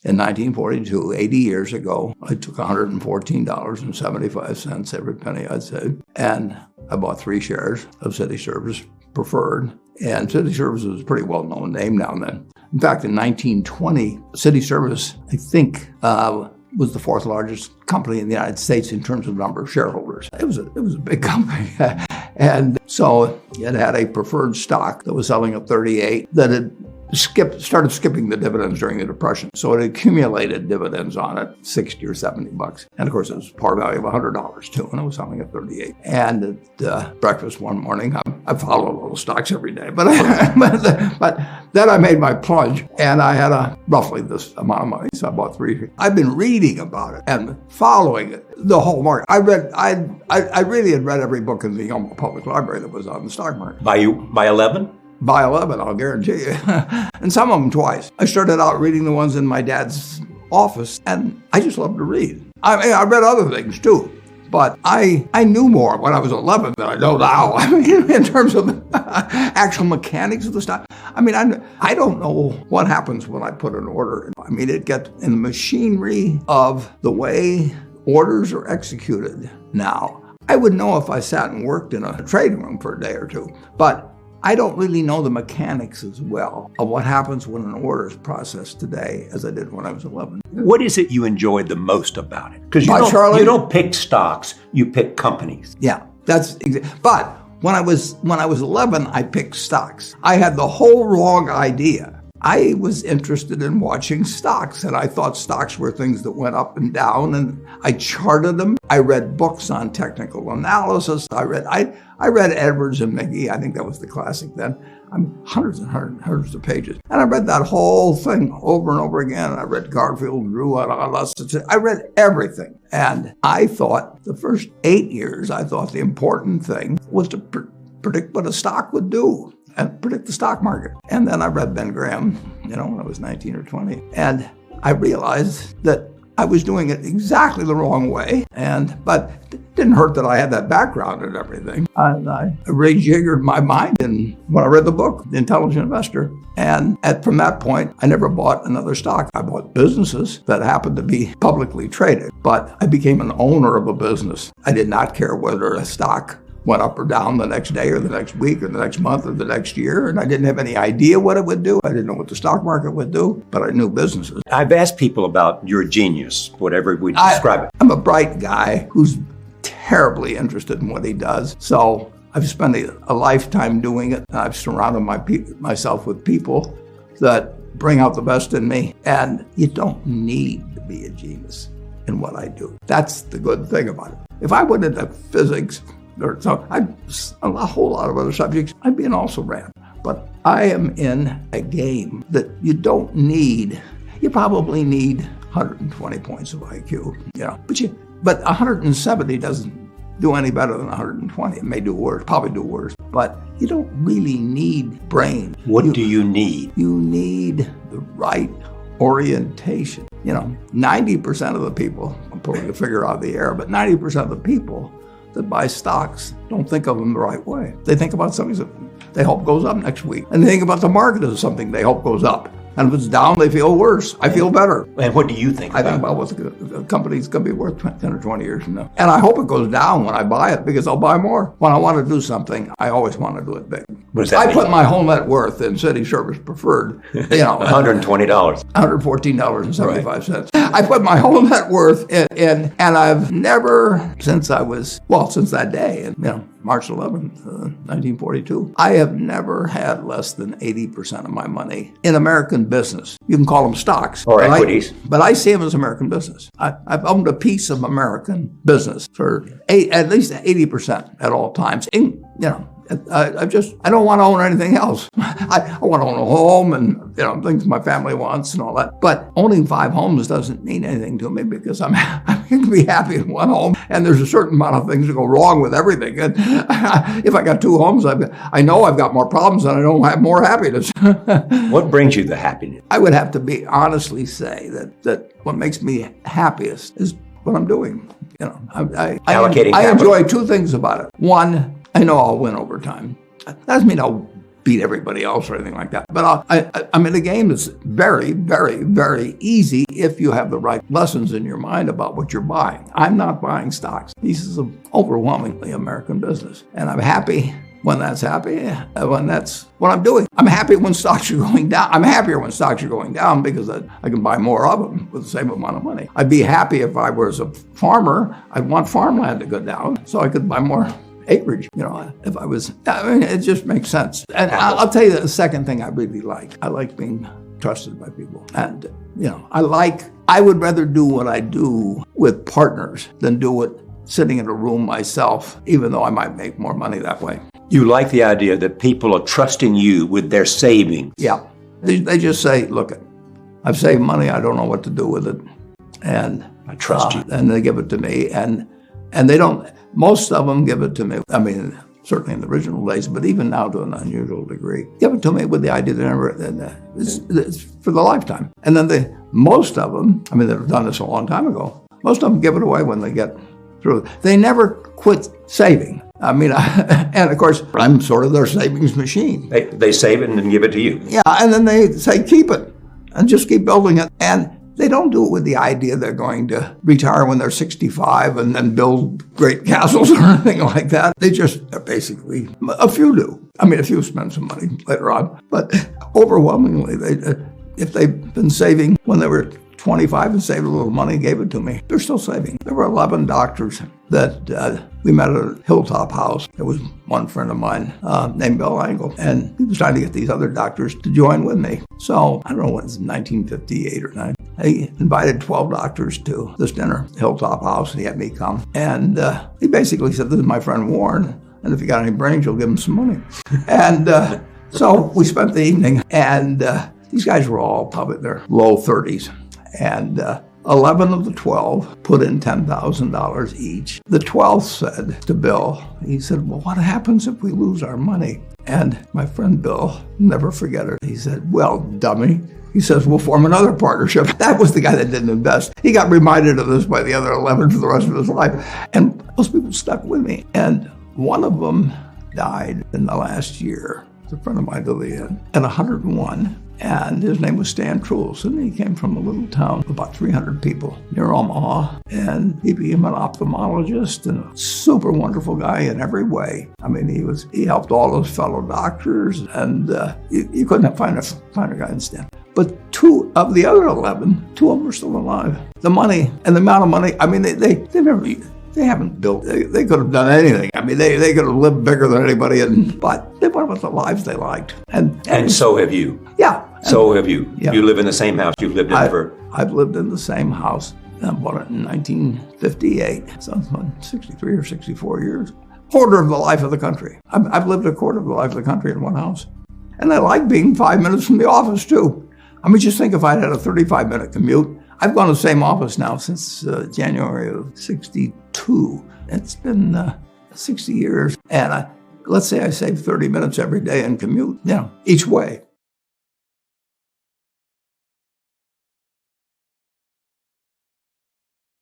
In 1942, 80 years ago, I took $114.75, every penny I'd saved, and I bought 3 shares of City Service Preferred. And City Service was a pretty well-known name now and then. In fact, in 1920, City Service, I think, was the 4th largest company in the United States in terms of number of shareholders. It was a big company. And so it had a preferred stock that was selling at 38 that had started skipping the dividends during the Depression. So it accumulated dividends on it, $60 or $70. And of course, it was par value of $100 too, and it was selling at 38. And at breakfast one morning, I follow those stocks every day, but then I made my plunge, and I had roughly this amount of money, so I bought 3. I've been reading about it and following it, the whole market. I really had read every book in the Omaha Public Library that was on the stock market. By 11? By 11, I'll guarantee you. And some of them twice. I started out reading the ones in my dad's office, and I just loved to read. I read other things too, but I knew more when I was 11 than I know now. I mean, in terms of the actual mechanics of the stock. I mean, I don't know what happens when I put an order in. I mean, it gets in the machinery of the way orders are executed now. I would know if I sat and worked in a trading room for a day or two, but I don't really know the mechanics as well of what happens when an order is processed today as I did when I was 11. What is it you enjoyed the most about it? Because you don't pick stocks, you pick companies. Yeah, but when I was 11, I picked stocks. I had the whole wrong idea. I was interested in watching stocks, and I thought stocks were things that went up and down, and I charted them. I read books on technical analysis. I read Edwards and McGee. I think that was the classic then. Hundreds and hundreds of pages. And I read that whole thing over and over again. I read Garfield, Drew, I read everything. And I thought the first 8 years, I thought the important thing was to predict what a stock would do and predict the stock market. And then I read Ben Graham, when I was 19 or 20. And I realized that I was doing it exactly the wrong way. But it didn't hurt that I had that background and everything. And I rejiggered my mind when I read the book, The Intelligent Investor. And from that point, I never bought another stock. I bought businesses that happened to be publicly traded, but I became an owner of a business. I did not care whether a stock went up or down the next day or the next week or the next month or the next year, and I didn't have any idea what it would do. I didn't know what the stock market would do, but I knew businesses. I've asked people about your genius, whatever we describe it. I'm a bright guy who's terribly interested in what he does, so I've spent a lifetime doing it. I've surrounded myself with people that bring out the best in me, and you don't need to be a genius in what I do. That's the good thing about it. If I went into physics, a whole lot of other subjects, I'd be an also-ran. But I am in a game that you don't need. You probably need 120 points of IQ, but 170 doesn't do any better than 120. It may do worse, probably do worse, but you don't really need brain. What do you need? You need the right orientation. 90% of the people, I'm pulling a figure out of the air, but 90% of the people that buy stocks don't think of them the right way. They think about something that they hope goes up next week. And they think about the market as something they hope goes up. And if it's down, they feel worse. I feel better. And what do you think I think about what the company's going to be worth 10 or 20 years from now. And I hope it goes down when I buy it, because I'll buy more. When I want to do something, I always want to do it big. What does that mean? Put my whole net worth in City Service Preferred. $120. $114.75. Right. I put my whole net worth in, and I've never, since that day, March 11th, 1942, I have never had less than 80% of my money in American business. You can call them stocks. Or equities. But I see them as American business. I've owned a piece of American business for at least 80% at all times. I don't want to own anything else. I want to own a home and things my family wants and all that. But owning 5 homes doesn't mean anything to me, because I can be happy in one home, and there's a certain amount of things that go wrong with everything. And if I got 2 homes, I know I've got more problems and I don't have more happiness. What brings you the happiness? I would have to honestly say that what makes me happiest is what I'm doing. I enjoy 2 things about it. One, I know I'll win over time. That doesn't mean I'll beat everybody else or anything like that. But I'm in a game that's very, very, very easy if you have the right lessons in your mind about what you're buying. I'm not buying stocks. This is an overwhelmingly American business. And I'm happy when that's when that's what I'm doing. I'm happy when stocks are going down. I'm happier when stocks are going down because I can buy more of them with the same amount of money. I'd be happy if I was a farmer. I'd want farmland to go down so I could buy more acreage, if I was, it just makes sense. And I'll tell you the second thing I really like. I like being trusted by people. And, I would rather do what I do with partners than do it sitting in a room myself, even though I might make more money that way. You like the idea that people are trusting you with their savings. Yeah. They just say, look, I've saved money. I don't know what to do with it. And I trust you. And they give it to me. And they don't, most of them give it to me. I mean, certainly in the original days, but even now to an unusual degree, give it to me with the idea that it's for the lifetime. And then most of them, they've done this a long time ago, most of them give it away when they get through. They never quit saving. And of course, I'm sort of their savings machine. They save it and then give it to you. Yeah, and then they say, keep it, and just keep building it. And they don't do it with the idea they're going to retire when they're 65 and then build great castles or anything like that. They just basically, a few do. A few spend some money later on. But overwhelmingly, if they've been saving when they were 25 and saved a little money, gave it to me, they're still saving. There were 11 doctors that we met at a Hilltop House. There was one friend of mine named Bill Angle, and he was trying to get these other doctors to join with me. So, I don't know when it was, 1958 or 9. He invited 12 doctors to this dinner, Hilltop House, and he had me come. And he basically said, this is my friend Warren, and if you got any brains, you'll give him some money. And so we spent the evening, and these guys were all probably in their low 30s. And 11 of the 12 put in $10,000 each. The 12th said to Bill, he said, well, what happens if we lose our money? And my friend Bill, never forget it, he said, well, dummy. He says, we'll form another partnership. That was the guy that didn't invest. He got reminded of this by the other 11 for the rest of his life. And those people stuck with me. And one of them died in the last year. It's a friend of mine to the end, at 101. And his name was Stan Truls, and he came from a little town of about 300 people near Omaha, and he became an ophthalmologist and a super wonderful guy in every way. He helped all his fellow doctors, and you couldn't find a finer guy than Stan. But 2 of the other 11, 2 of them are still alive. The money and the amount of money, they haven't built, they could have done anything. They could have lived bigger than anybody, but they went with the lives they liked. And so have you. Yeah. So have you. Yeah. You live in the same house you've lived in for... I've lived in the same house. I bought it in 1958. So it's 63 or 64 years. Quarter of the life of the country. I've lived a quarter of the life of the country in one house. And I like being 5 minutes from the office, too. Just think if I'd had a 35-minute commute. I've gone to the same office now since January of 62. It's been 60 years. And let's say I save 30 minutes every day in commute, each way.